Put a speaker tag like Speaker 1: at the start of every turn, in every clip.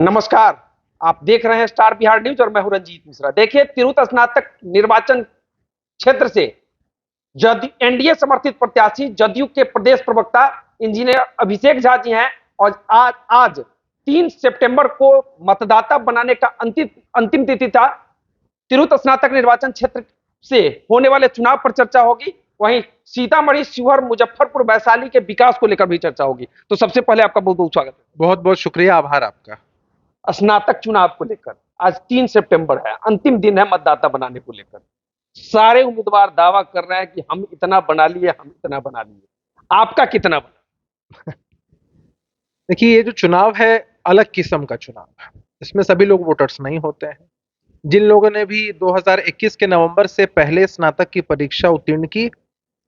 Speaker 1: नमस्कार। आप देख रहे हैं स्टार बिहार न्यूज और मैं हूं रंजीत मिश्रा। देखिए, तिरहुत स्नातक निर्वाचन क्षेत्र से जदयू एनडीए समर्थित प्रत्याशी जदयू के प्रदेश प्रवक्ता इंजीनियर अभिषेक झा जी हैं और आज 3 सितंबर को मतदाता बनाने का अंतिम अंतिम तिथि था। तिरहुत स्नातक निर्वाचन क्षेत्र से होने वाले चुनाव पर चर्चा होगी। वहीं सीतामढ़ी, शिवहर, मुजफ्फरपुर, वैशाली के विकास को लेकर भी चर्चा होगी। तो सबसे पहले आपका बहुत बहुत स्वागत है।
Speaker 2: बहुत बहुत शुक्रिया, आभार आपका।
Speaker 1: स्नातक चुनाव को लेकर आज 3 सितंबर है, अंतिम दिन है मतदाता बनाने को लेकर। सारे उम्मीदवार दावा कर रहे हैं कि हम इतना बना लिए, हम इतना बना लिए। आपका कितना बना?
Speaker 2: देखिए, ये जो चुनाव है अलग किस्म का चुनाव है। इसमें सभी लोग वोटर्स नहीं होते हैं। जिन लोगों ने भी 2021 के नवंबर से पहले स्नातक की परीक्षा उत्तीर्ण की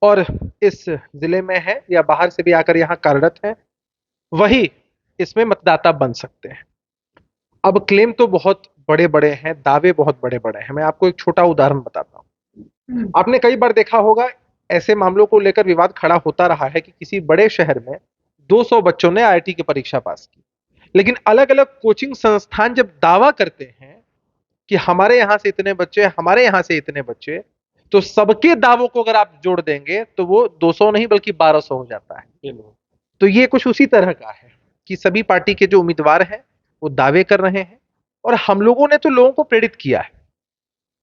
Speaker 2: और इस जिले में है या बाहर से भी आकर यहाँ कार्यरत हैं, वही इसमें मतदाता बन सकते हैं। अब क्लेम तो बहुत बड़े बड़े हैं, दावे बहुत बड़े बड़े हैं। मैं आपको एक छोटा उदाहरण बताता हूँ। आपने कई बार देखा होगा, ऐसे मामलों को लेकर विवाद खड़ा होता रहा है कि किसी बड़े शहर में 200 बच्चों ने आईआईटी की परीक्षा पास की, लेकिन अलग अलग कोचिंग संस्थान जब दावा करते हैं कि हमारे यहां से इतने बच्चे, हमारे यहां से इतने बच्चे, तो सबके दावों को अगर आप जोड़ देंगे तो वो 200 नहीं बल्कि 1200 हो जाता है। तो ये कुछ उसी तरह का है कि सभी पार्टी के जो उम्मीदवार हैं वो दावे कर रहे हैं और हम लोगों ने तो लोगों को प्रेरित किया है।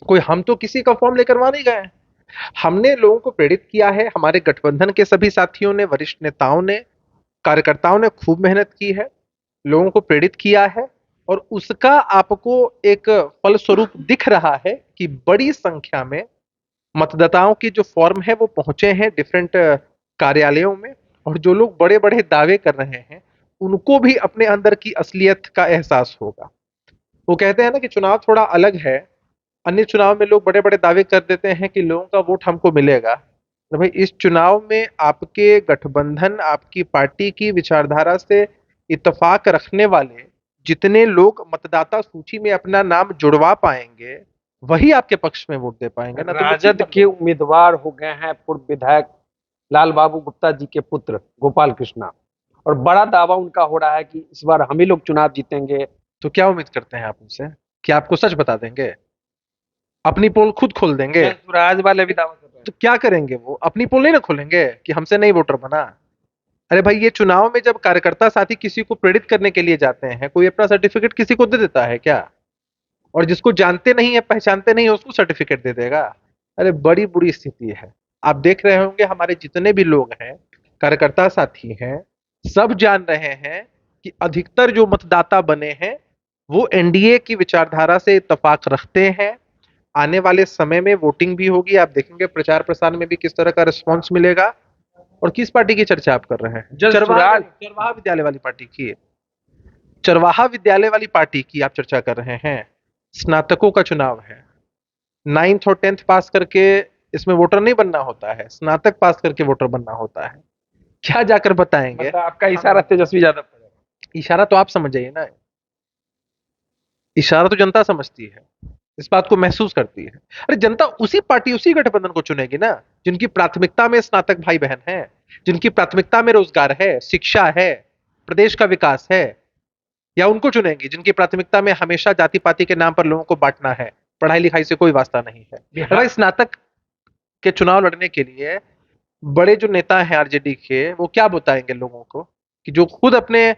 Speaker 2: कोई हम तो किसी का फॉर्म लेकर वहां नहीं गए हैं। हमने लोगों को प्रेरित किया है। हमारे गठबंधन के सभी साथियों ने, वरिष्ठ नेताओं ने, कार्यकर्ताओं ने खूब मेहनत की है, लोगों को प्रेरित किया है और उसका आपको एक फलस्वरूप दिख रहा है कि बड़ी संख्या में मतदाताओं की जो फॉर्म है वो पहुंचे हैं डिफरेंट कार्यालयों में। और जो लोग बड़े बड़े दावे कर रहे हैं उनको भी अपने अंदर की असलियत का एहसास होगा। वो कहते हैं ना कि चुनाव थोड़ा अलग है। अन्य चुनाव में लोग बड़े बड़े दावे कर देते हैं कि लोगों का वोट हमको मिलेगा। तो भाई, इस चुनाव में आपके गठबंधन, आपकी पार्टी की विचारधारा से इत्तेफाक रखने वाले जितने लोग मतदाता सूची में अपना नाम जुड़वा पाएंगे वही आपके पक्ष में वोट दे पाएंगे ना। तो
Speaker 1: राजद के उम्मीदवार हो गए हैं पूर्व विधायक लाल बाबू गुप्ता जी के पुत्र गोपाल कृष्णा, और बड़ा दावा उनका हो रहा है कि इस बार हम ही लोग चुनाव जीतेंगे।
Speaker 2: तो क्या उम्मीद करते हैं आप उनसे कि आपको सच बता देंगे, अपनी पोल खुद खोल देंगे?
Speaker 1: राज वाले भी दावा कर रहे हैं।
Speaker 2: तो क्या करेंगे? वो अपनी पोल नहीं ना खोलेंगे कि हमसे नहीं वोटर बना। अरे भाई, ये चुनाव में जब कार्यकर्ता साथी किसी को प्रेरित करने के लिए जाते हैं, कोई अपना सर्टिफिकेट किसी को दे देता है क्या? और जिसको जानते नहीं है, पहचानते नहीं है, उसको सर्टिफिकेट दे देगा? अरे बड़ी बुरी स्थिति है। आप देख रहे होंगे हमारे जितने भी लोग हैं, कार्यकर्ता साथी हैं, सब जान रहे हैं कि अधिकतर जो मतदाता बने हैं वो एनडीए की विचारधारा से इत्तेफाक रखते हैं। आने वाले समय में वोटिंग भी होगी, आप देखेंगे प्रचार प्रसार में भी किस तरह का रिस्पॉन्स मिलेगा। और किस पार्टी की चर्चा आप कर रहे हैं? चरवाहा विद्यालय वाली पार्टी की, चरवाहा विद्यालय वाली पार्टी की आप चर्चा कर रहे हैं। स्नातकों का चुनाव है। 9th और 10th पास करके इसमें वोटर नहीं बनना होता है, स्नातक पास करके वोटर बनना होता है। क्या जाकर बताएंगे?
Speaker 1: मतलब आपका इशारा तेजस्वी यादव पर है।
Speaker 2: इशारा तो आप समझ जाइए ना। इशारा तो जनता समझती है, इस बात को महसूस करती है। अरे जनता उसी पार्टी, उसी गठबंधन को चुनेगी ना जिनकी प्राथमिकता में स्नातक भाई बहन हैं, जिनकी प्राथमिकता में रोजगार है, शिक्षा है, प्रदेश का विकास है। या उनको चुनेंगे जिनकी प्राथमिकता में हमेशा जाति पाति के नाम पर लोगों को बांटना है, पढ़ाई लिखाई से कोई वास्ता नहीं है। भाई, स्नातक के चुनाव लड़ने के लिए बड़े जो नेता हैं आरजेडी के, वो क्या बताएंगे लोगों को कि जो खुद अपने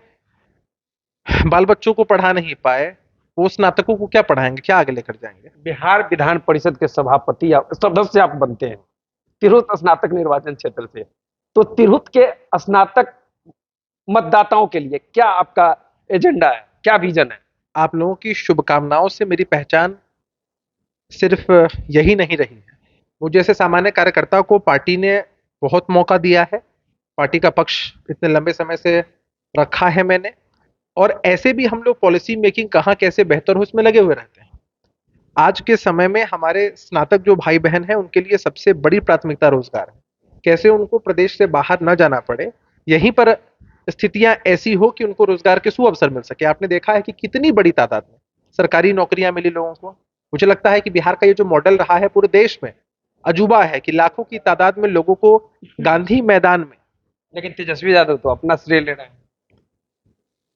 Speaker 2: बाल बच्चों को पढ़ा नहीं पाए, वो स्नातकों को क्या पढ़ाएंगे, क्या आगे लेकर जाएंगे?
Speaker 1: बिहार विधान परिषद के सभापति या सदस्य आप बनते हैं तिरहुत स्नातक निर्वाचन क्षेत्र से, तो तिरहुत के स्नातक मतदाताओं के लिए क्या आपका एजेंडा है, क्या विजन है?
Speaker 2: आप लोगों की शुभकामनाओं से मेरी पहचान सिर्फ यही नहीं रही है। मुझे जैसे सामान्य कार्यकर्ता को पार्टी ने बहुत मौका दिया है, पार्टी का पक्ष इतने लंबे समय से रखा है मैंने। और ऐसे भी हम लोग पॉलिसी मेकिंग कहाँ कैसे बेहतर हो इसमें लगे हुए रहते हैं। आज के समय में हमारे स्नातक जो भाई बहन हैं उनके लिए सबसे बड़ी प्राथमिकता रोजगार है। कैसे उनको प्रदेश से बाहर न जाना पड़े, यहीं पर स्थितियां ऐसी हो कि उनको रोजगार के सुअवसर मिल सके। आपने देखा है कि कितनी बड़ी तादाद में सरकारी नौकरियां मिली लोगों को। मुझे लगता है कि बिहार का ये जो मॉडल रहा है पूरे देश में अजूबा है कि लाखों की तादाद में लोगों को गांधी मैदान में।
Speaker 1: लेकिन तेजस्वी यादव तो अपना श्रेय ले रहे हैं।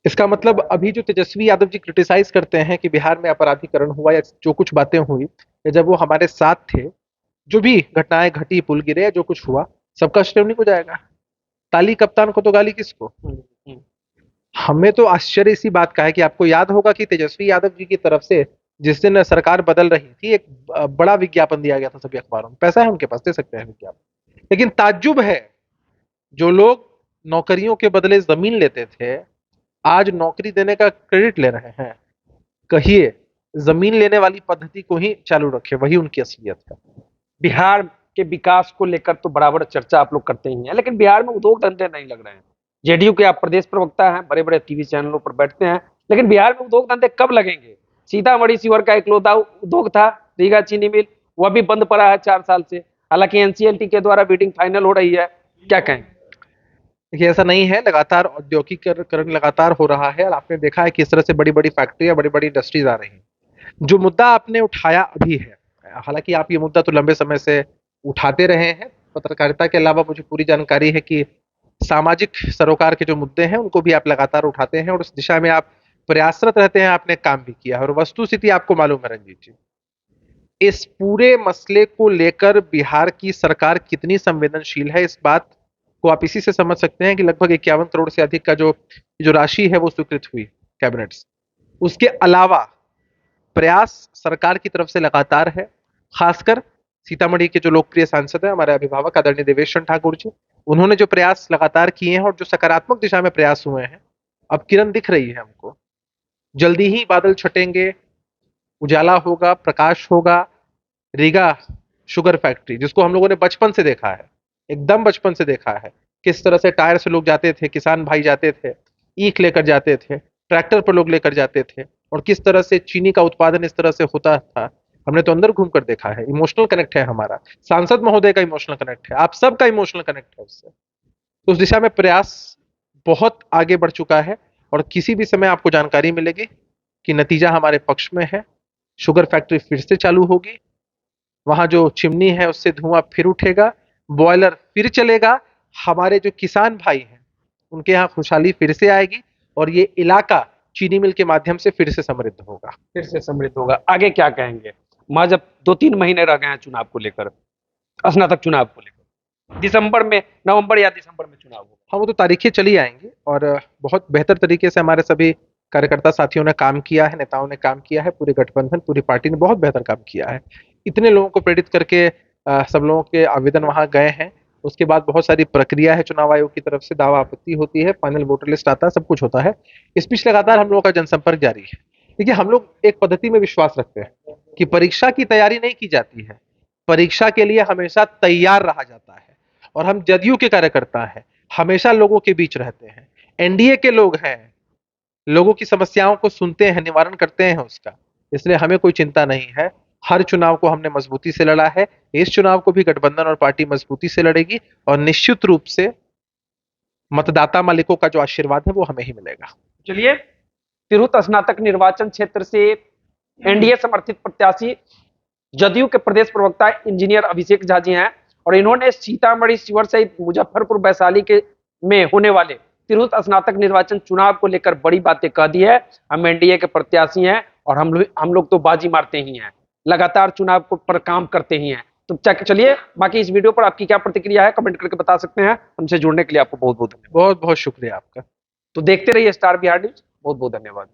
Speaker 2: इसका मतलब अभी जो तेजस्वी यादव जी क्रिटिसाइज करते हैं कि बिहार में अपराधीकरण हुआ या जो कुछ बातें हुई, या जब वो हमारे साथ थे, जो भी घटनाएं घटी, पुल गिरे या जो कुछ हुआ, सबका श्रेय उन्हीं को जाएगा। ताली कप्तान को तो गाली किसको।
Speaker 1: हम्म।
Speaker 2: हमें तो आश्चर्य इसी बात का है कि आपको याद होगा कि तेजस्वी यादव जी की तरफ से जिस दिन सरकार बदल रही थी, एक बड़ा विज्ञापन दिया गया था सभी अखबारों में। पैसा है उनके पास, दे सकते हैं विज्ञापन। लेकिन ताज्जुब है, जो लोग नौकरियों के बदले जमीन लेते थे, आज नौकरी देने का क्रेडिट ले रहे हैं। कहिए, जमीन लेने वाली पद्धति को ही चालू रखे, वही उनकी असलियत है।
Speaker 1: बिहार के विकास को लेकर तो बराबर चर्चा आप लोग करते ही हैं, लेकिन बिहार में उद्योग धंधे नहीं लग रहे हैं। जेडीयू के आप प्रदेश प्रवक्ता हैं, बड़े बड़े टीवी चैनलों पर बैठते हैं, लेकिन बिहार में उद्योग धंधे कब लगेंगे? सीतामढ़ी शिवर का इकलौता उद्योग था रीगा चीनी मिल, वह भी बंद पड़ा है 4 साल से। हालांकि एनसीएलटी के द्वारा बिडिंग फाइनल हो रही है, क्या कहें?
Speaker 2: देखिए, ऐसा नहीं है, लगातार औद्योगिकरण लगातार हो रहा है, और आपने देखा है कि इस तरह से बड़ी बड़ी फैक्ट्रियां, बड़ी बड़ी इंडस्ट्रीज आ रही हैं। जो मुद्दा आपने उठाया अभी है, हालांकि आप ये मुद्दा तो लंबे समय से उठाते रहे हैं। पत्रकारिता के अलावा मुझे पूरी जानकारी है कि सामाजिक सरोकार के जो मुद्दे हैं उनको भी आप लगातार उठाते हैं, और उस दिशा में आप प्रयासरत रहते हैं। आपने काम भी किया है, और वस्तुस्थिति आपको मालूम है रंजीत जी, इस पूरे मसले को लेकर बिहार की सरकार कितनी संवेदनशील है, इस बात को आप इसी से समझ सकते हैं कि लगभग 51 करोड़ से अधिक का जो राशि है वो स्वीकृत हुई कैबिनेट से। उसके अलावा प्रयास सरकार की तरफ से लगातार है। खासकर सीतामढ़ी के जो लोकप्रिय सांसद हैं, हमारे अभिभावक आदरणीय देवेश चंद्र ठाकुर जी, उन्होंने जो प्रयास लगातार किए हैं और जो सकारात्मक दिशा में प्रयास हुए हैं, अब किरण दिख रही है हमको। जल्दी ही बादल छटेंगे, उजाला होगा, प्रकाश होगा। रीगा शुगर फैक्ट्री, जिसको हम लोगों ने बचपन से देखा है, एकदम बचपन से देखा है, किस तरह से टायर से लोग जाते थे, किसान भाई जाते थे, ईख लेकर जाते थे, ट्रैक्टर पर लोग लेकर जाते थे, और किस तरह से चीनी का उत्पादन इस तरह से होता था, हमने तो अंदर घूमकर देखा है। इमोशनल कनेक्ट है हमारा, सांसद महोदय का इमोशनल कनेक्ट है, आप सबका इमोशनल कनेक्ट है उससे। तो उस दिशा में प्रयास बहुत आगे बढ़ चुका है, और किसी भी समय आपको जानकारी मिलेगी कि नतीजा हमारे पक्ष में है। शुगर फैक्ट्री फिर से चालू होगी, वहां जो चिमनी है उससे धुआं फिर उठेगा, बॉयलर फिर चलेगा, हमारे जो किसान भाई हैं उनके यहाँ खुशहाली फिर से आएगी, और ये इलाका चीनी मिल के माध्यम से फिर से समृद्ध होगा।
Speaker 1: फिर से समृद्ध होगा। आगे क्या कहेंगे? माँ, जब 2-3 महीने रह गए हैं चुनाव को लेकर, स्नातक चुनाव को लेकर, दिसंबर में, नवंबर या दिसंबर में चुनाव होगा।
Speaker 2: हाँ, वो तो तारीखें चली आएंगी, और बहुत बेहतर तरीके से हमारे सभी कार्यकर्ता साथियों ने काम किया है, नेताओं ने काम किया है, पूरे गठबंधन, पूरी पार्टी ने बहुत बेहतर काम किया है। इतने लोगों को प्रेरित करके सब लोगों के आवेदन वहां गए हैं। उसके बाद बहुत सारी प्रक्रिया है, चुनाव आयोग की तरफ से दावा आपत्ति होती है, फाइनल वोटर लिस्ट आता है, सब कुछ होता है। इस बीच लगातार हम लोगों का जनसंपर्क जारी है। देखिए, हम लोग एक पद्धति में विश्वास रखते हैं कि परीक्षा की तैयारी नहीं की जाती है, परीक्षा के लिए हमेशा तैयार रहा जाता है। और हम जदयू के कार्यकर्ता हैं, हमेशा लोगों के बीच रहते हैं, एनडीए के लोग हैं, लोगों की समस्याओं को सुनते हैं, निवारण करते हैं उसका। इसलिए हमें कोई चिंता नहीं है। हर चुनाव को हमने मजबूती से लड़ा है, इस चुनाव को भी गठबंधन और पार्टी मजबूती से लड़ेगी, और निश्चित रूप से मतदाता मालिकों का जो आशीर्वाद है वो हमें ही मिलेगा।
Speaker 1: चलिए, तिरहुत स्नातक निर्वाचन क्षेत्र से एनडीए समर्थित प्रत्याशी जदयू के प्रदेश प्रवक्ता इंजीनियर अभिषेक झा जी हैं, और इन्होंने सीतामढ़ी, शिवहर सहित मुजफ्फरपुर, वैशाली के में होने वाले तिरहुत स्नातक निर्वाचन चुनाव को लेकर बड़ी बातें कह दी है। हम एनडीए के प्रत्याशी हैं, और हम लोग तो बाजी मारते ही हैं, लगातार चुनाव को पर काम करते ही हैं। तो चलिए, बाकी इस वीडियो पर आपकी क्या प्रतिक्रिया है, कमेंट करके बता सकते हैं। हमसे जुड़ने के लिए आपको बहुत बहुत धन्यवाद।
Speaker 2: बहुत बहुत शुक्रिया आपका।
Speaker 1: तो देखते रहिए स्टार बिहार न्यूज। बहुत बहुत धन्यवाद।